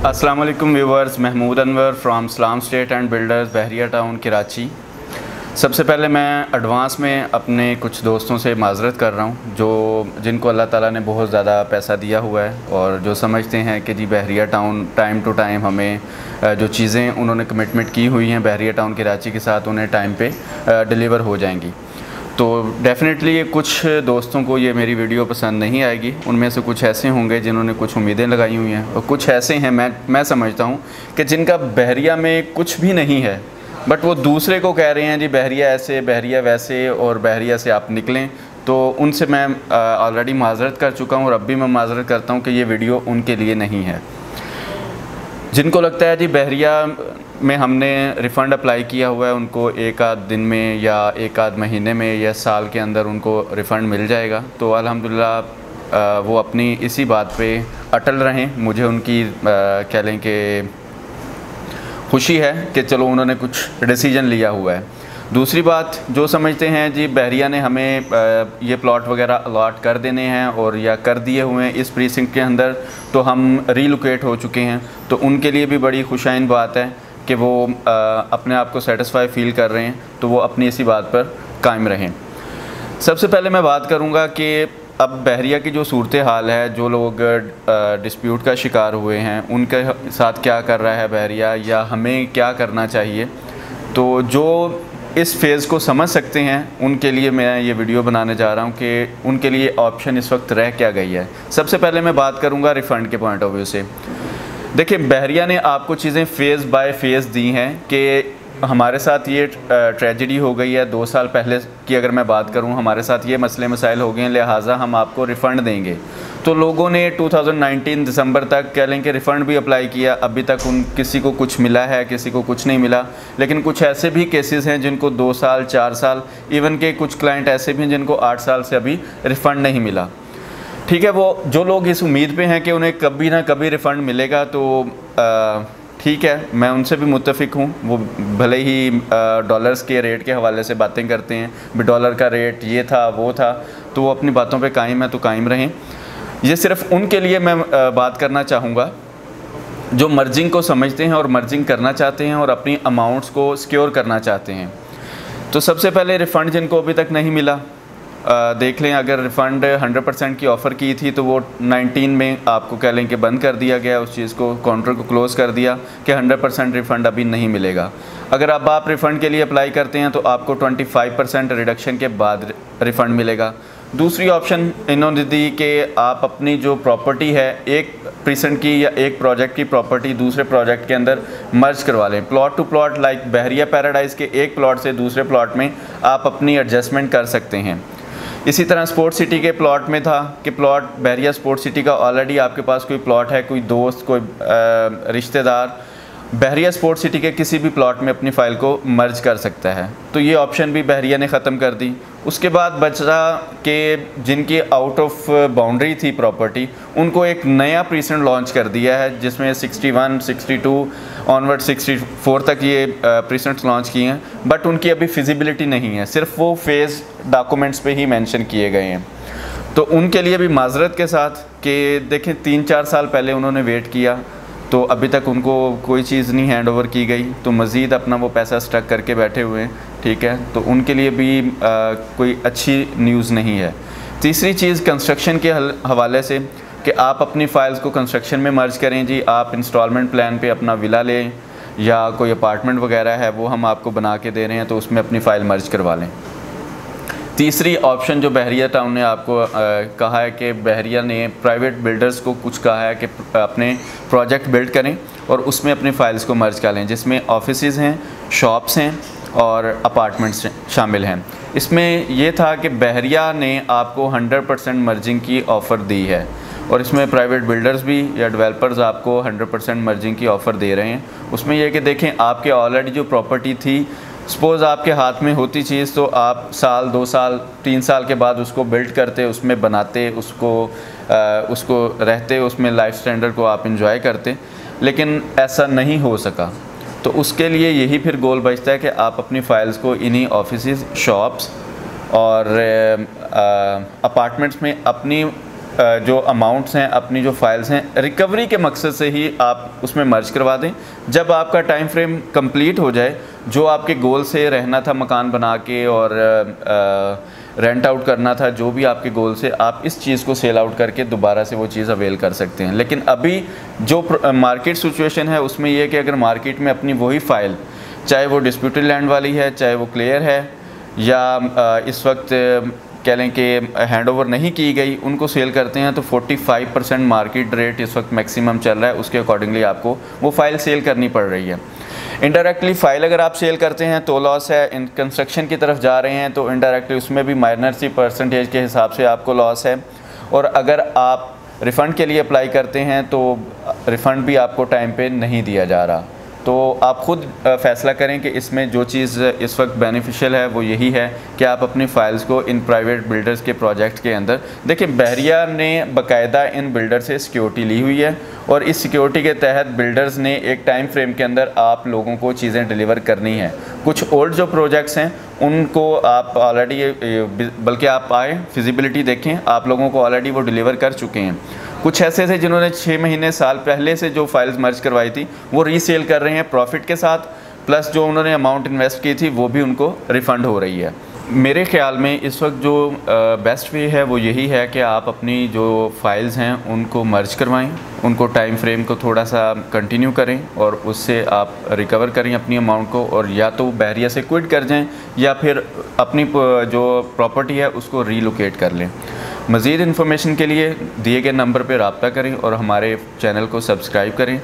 अस्सलाम वालेकुम viewers, Mahmood Anwar from सलाम state and builders, Bahria town, Karachi. सबसे पहले मैं एडवांस में अपने कुछ दोस्तों से माज़रत कर रहा हूँ जिनको अल्लाह ताला ने बहुत ज़्यादा पैसा दिया हुआ है और जो समझते हैं कि जी बहरिया टाउन टाइम टू टाइम हमें जो चीज़ें उन्होंने कमिटमेंट की हुई हैं बहरिया टाउन कराची के साथ उन्हें टाइम पे डिलीवर हो जाएंगी। तो डेफ़िनेटली कुछ दोस्तों को ये मेरी वीडियो पसंद नहीं आएगी। उनमें से कुछ ऐसे होंगे जिन्होंने कुछ उम्मीदें लगाई हुई हैं और कुछ ऐसे हैं मैं समझता हूँ कि जिनका बहरिया में कुछ भी नहीं है, बट वो दूसरे को कह रहे हैं जी बहरिया ऐसे, बहरिया वैसे और बहरिया से आप निकलें। तो उनसे मैं ऑलरेडी माज़रत कर चुका हूँ और अब भी मैं माज़रत करता हूँ कि ये वीडियो उनके लिए नहीं है। जिनको लगता है जी बहरिया में हमने रिफ़ंड अप्लाई किया हुआ है, उनको एक आध दिन में या एक आध महीने में या साल के अंदर उनको रिफ़ंड मिल जाएगा, तो अल्हम्दुलिल्लाह वो अपनी इसी बात पे अटल रहें। मुझे उनकी कह लें कि खुशी है कि चलो उन्होंने कुछ डिसीजन लिया हुआ है। दूसरी बात, जो समझते हैं जी बहरिया ने हमें ये प्लॉट वगैरह अलॉट कर देने हैं और या कर दिए हुए हैं इस प्रीसिंक्ट के अंदर, तो हम रीलोकेट हो चुके हैं, तो उनके लिए भी बड़ी खुशाइन बात है कि वो अपने आप को सेटिस्फाई फ़ील कर रहे हैं, तो वो अपनी इसी बात पर कायम रहें। सबसे पहले मैं बात करूँगा कि अब बहरिया की जो सूरत हाल है, जो लोग डिस्प्यूट का शिकार हुए हैं उनके साथ क्या कर रहा है बहरिया या हमें क्या करना चाहिए, तो जो इस फेज़ को समझ सकते हैं उनके लिए मैं ये वीडियो बनाने जा रहा हूँ कि उनके लिए ऑप्शन इस वक्त रह क्या गई है। सबसे पहले मैं बात करूँगा रिफ़ंड के पॉइंट ऑफ व्यू से। देखिए, बहरिया ने आपको चीज़ें फ़ेज़ बाय फ़ेज़ दी हैं कि हमारे साथ ये ट्रेजेडी हो गई है 2 साल पहले की, अगर मैं बात करूं हमारे साथ ये मसले मसाइल हो गए हैं, लिहाजा हम आपको रिफ़ंड देंगे। तो लोगों ने 2019 दिसंबर तक कह लें कि रिफ़ंड भी अप्लाई किया, अभी तक किसी को कुछ मिला है, किसी को कुछ नहीं मिला। लेकिन कुछ ऐसे भी केसेस हैं जिनको 2 साल 4 साल, इवन के कुछ क्लाइंट ऐसे भी हैं जिनको 8 साल से अभी रिफ़ंड नहीं मिला। ठीक है, वो जो लोग इस उम्मीद पे हैं कि उन्हें कभी ना कभी रिफ़ंड मिलेगा, तो ठीक है, मैं उनसे भी मुत्तफ़िक हूँ। वो भले ही डॉलर्स के रेट के हवाले से बातें करते हैं, भी डॉलर का रेट ये था वो था, तो वो अपनी बातों पे कायम है तो कायम रहें। ये सिर्फ उनके लिए मैं बात करना चाहूँगा जो मर्जिंग को समझते हैं और मर्जिंग करना चाहते हैं और अपनी अमाउंट्स को सिक्योर करना चाहते हैं। तो सबसे पहले रिफ़ंड जिनको अभी तक नहीं मिला, देख लें, अगर रिफ़ंड 100% की ऑफ़र की थी तो वो 19 में आपको कह लें कि बंद कर दिया गया, उस चीज़ को काउंटर को क्लोज़ कर दिया कि 100% रिफ़ंड अभी नहीं मिलेगा। अगर अब आप रिफ़ंड के लिए अप्लाई करते हैं तो आपको 25% रिडक्शन के बाद रिफ़ंड मिलेगा। दूसरी ऑप्शन इन्होंने दी कि आप अपनी जो प्रॉपर्टी है, एक प्रीसेंट की या एक प्रोजेक्ट की प्रॉपर्टी दूसरे प्रोजेक्ट के अंदर मर्ज करवा लें। Plot to plot, like Bahria Paradise के एक प्लॉट से दूसरे प्लॉट में आप अपनी एडजस्टमेंट कर सकते हैं। इसी तरह स्पोर्ट्स सिटी के प्लॉट में था कि प्लॉट बहरिया स्पोर्ट्स सिटी का ऑलरेडी आपके पास कोई प्लॉट है, कोई दोस्त, कोई रिश्तेदार बहरिया स्पोर्ट्स सिटी के किसी भी प्लॉट में अपनी फ़ाइल को मर्ज कर सकता है, तो ये ऑप्शन भी बहरिया ने ख़त्म कर दी। उसके बाद बचा कि जिनकी आउट ऑफ बाउंड्री थी प्रॉपर्टी, उनको एक नया प्रीसेंट लॉन्च कर दिया है जिसमें 61, 62 ऑनवर्ड 64 तक ये प्रीसेंट्स लॉन्च किए हैं, बट उनकी अभी फिजिबिलिटी नहीं है, सिर्फ वो फेज़ डॉक्यूमेंट्स पे ही मेंशन किए गए हैं। तो उनके लिए भी माज़रत के साथ कि देखें 3-4 साल पहले उन्होंने वेट किया तो अभी तक उनको कोई चीज़ नहीं हैंड ओवर की गई, तो मज़ीद अपना वो पैसा स्टक करके बैठे हुए हैं। ठीक है, तो उनके लिए भी कोई अच्छी न्यूज़ नहीं है। तीसरी चीज़ कंस्ट्रक्शन के हवाले से कि आप अपनी फ़ाइल्स को कंस्ट्रक्शन में मर्ज करें। जी, आप इंस्टॉलमेंट प्लान पे अपना विला लें या कोई अपार्टमेंट वगैरह है वो हम आपको बना के दे रहे हैं, तो उसमें अपनी फ़ाइल मर्ज करवा लें। तीसरी ऑप्शन जो बहरिया टाउन ने आपको कहा है कि बहरिया ने प्राइवेट बिल्डर्स को कुछ कहा है कि अपने प्रोजेक्ट बिल्ड करें और उसमें अपनी फ़ाइल्स को मर्ज कर लें, जिसमें ऑफिसेज़ हैं, शॉप्स हैं और अपार्टमेंट्स शामिल हैं। इसमें यह था कि बहरिया ने आपको 100% मर्जिंग की ऑफ़र दी है और इसमें प्राइवेट बिल्डर्स भी या डेवलपर्स आपको 100% मर्जिंग की ऑफ़र दे रहे हैं। उसमें यह कि देखें, आपके ऑलरेडी जो प्रॉपर्टी थी, सपोज़ आपके हाथ में होती चीज़ तो आप साल 2 साल 3 साल के बाद उसको बिल्ड करते, उसमें बनाते, उसको रहते, उसमें लाइफ स्टैंडर्ड को आप इंजॉय करते, लेकिन ऐसा नहीं हो सका। तो उसके लिए यही फिर गोल बचता है कि आप अपनी फ़ाइल्स को इन्हीं ऑफिसेज़, शॉप्स और अपार्टमेंट्स में अपनी जो अमाउंट्स हैं, अपनी जो फाइल्स हैं, रिकवरी के मकसद से ही आप उसमें मर्ज करवा दें। जब आपका टाइम फ्रेम कंप्लीट हो जाए, जो आपके गोल से रहना था मकान बना के और रेंट आउट करना था, जो भी आपके गोल से, आप इस चीज़ को सेल आउट करके दोबारा से वो चीज़ अवेल कर सकते हैं। लेकिन अभी जो मार्केट सिचुएशन है उसमें यह है कि अगर मार्केट में अपनी वही फ़ाइल, चाहे वो डिस्प्यूटेड लैंड वाली है, चाहे वो क्लियर है, या इस वक्त कह लें कि हैंडओवर नहीं की गई, उनको सेल करते हैं तो 45% मार्केट रेट इस वक्त मैक्सिमम चल रहा है, उसके अकॉर्डिंगली आपको वो फ़ाइल सेल करनी पड़ रही है। इनडायरेक्टली फ़ाइल अगर आप सेल करते हैं तो लॉस है। इन कंस्ट्रक्शन की तरफ जा रहे हैं तो इनडायरेक्टली उसमें भी माइनर सी परसेंटेज के हिसाब से आपको लॉस है। और अगर आप रिफ़ंड के लिए अप्लाई करते हैं तो रिफ़ंड भी आपको टाइम पे नहीं दिया जा रहा। तो आप ख़ुद फ़ैसला करें कि इसमें जो चीज़ इस वक्त बेनिफिशियल है वो यही है कि आप अपनी फ़ाइल्स को इन प्राइवेट बिल्डर्स के प्रोजेक्ट के अंदर देखिए। बहरिया ने बाकायदा इन बिल्डर से सिक्योरिटी ली हुई है और इस सिक्योरिटी के तहत बिल्डर्स ने एक टाइम फ्रेम के अंदर आप लोगों को चीज़ें डिलीवर करनी है। कुछ ओल्ड जो प्रोजेक्ट्स हैं उनको आप ऑलरेडी, बल्कि आप आए फिजिबिलिटी देखें, आप लोगों को ऑलरेडी वो डिलीवर कर चुके हैं। कुछ ऐसे थे जिन्होंने 6 महीने साल पहले से जो फाइल्स मर्ज करवाई थी वो रीसेल कर रहे हैं प्रॉफिट के साथ, प्लस जो उन्होंने अमाउंट इन्वेस्ट की थी वो भी उनको रिफ़ंड हो रही है। मेरे ख़्याल में इस वक्त जो बेस्ट वे है वो यही है कि आप अपनी जो फाइल्स हैं उनको मर्ज करवाएं, उनको टाइम फ्रेम को थोड़ा सा कंटिन्यू करें और उससे आप रिकवर करें अपनी अमाउंट को, और या तो बहरिया से क्विट कर जाएं या फिर अपनी जो प्रॉपर्टी है उसको रीलोकेट कर लें। मज़ीद इन्फॉर्मेशन के लिए दिए गए नंबर पर रब्ता करें और हमारे चैनल को सब्सक्राइब करें।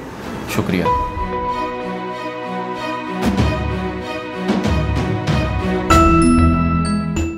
शुक्रिया।